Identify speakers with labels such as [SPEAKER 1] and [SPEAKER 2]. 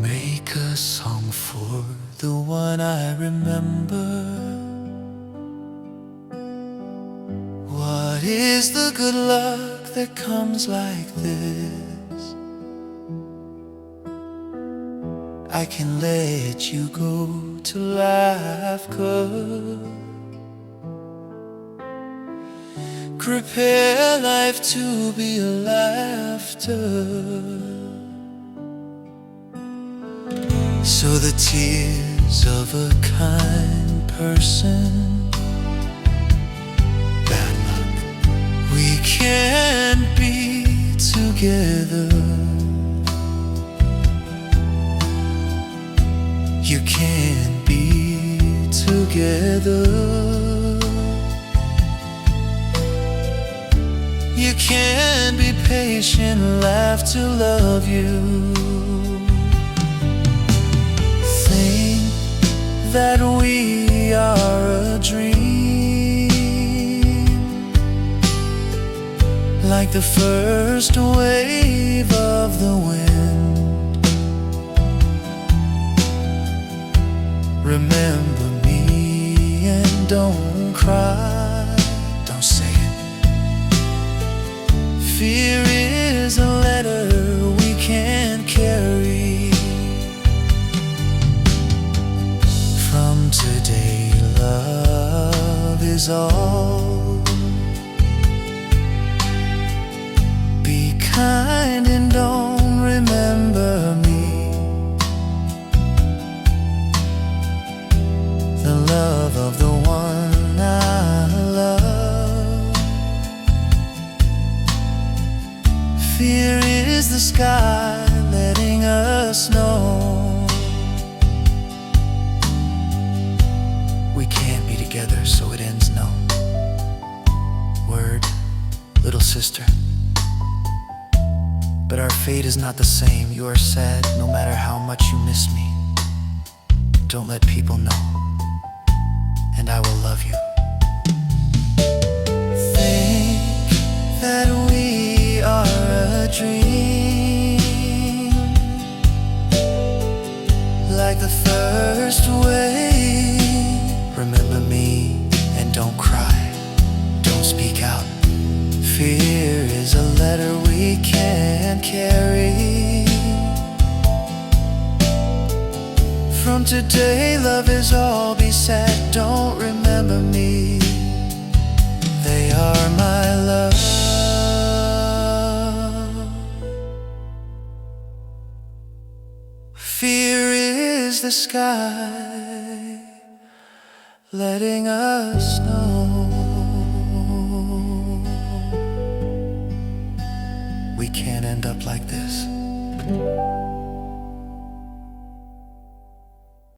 [SPEAKER 1] Make a song for the one I remember. What is the good luck that comes like this? I can let you go to laugh good. Prepare life to be a laughter, so the tears of a kind person, bad luck, we can't be together. You can't be together. You can't be patient, laugh to love you. That we are a dream, like the first wave of the wind. Remember me and don't cry, don't say it. Fear is a letter we can't carry. Today, love is all. Be kind and don't remember me. The love of the one I love. Fear is the sky letting us know we can't be together, so it ends no. Word, little sister. But our fate is not the same. You are sad no matter how much you miss me. Don't let people know, and I will love you. Think that we are a dream, like the first wave. Remember me and don't cry, don't speak out. Fear is a letter we can't carry. From today, love is all. Be sad, don't remember me. They are my love. Fear is the sky letting us know we can't end up like this.